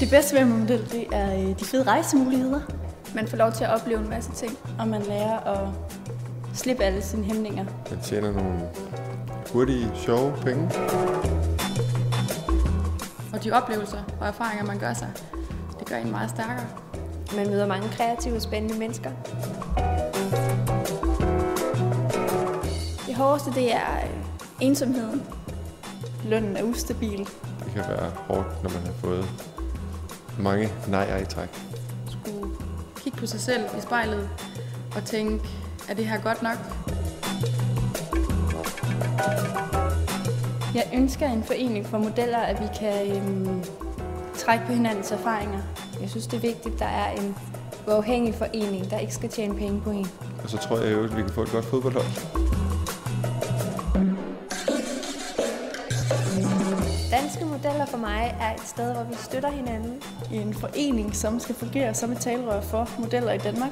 Det bedste ved en model, det er de fede rejsemuligheder. Man får lov til at opleve en masse ting. Og man lærer at slippe alle sine hæmninger. Man tjener nogle hurtige, sjove penge. Og de oplevelser og erfaringer, man gør sig, det gør en meget stærkere. Man møder mange kreative, spændende mennesker. Det hårdeste, det er ensomheden. Lønnen er ustabil. Det kan være hårdt, når man har fået mange nejer i træk. Skulle kigge på sig selv i spejlet og tænke, er det her godt nok? Jeg ønsker en forening for modeller, at vi kan trække på hinandens erfaringer. Jeg synes, det er vigtigt, at der er en uafhængig forening, der ikke skal tjene penge på en. Og så tror jeg jo, at vi kan få et godt fodboldhold. Danske Modeller for mig er et sted, hvor vi støtter hinanden. En forening, som skal fungere som et talerør for modeller i Danmark.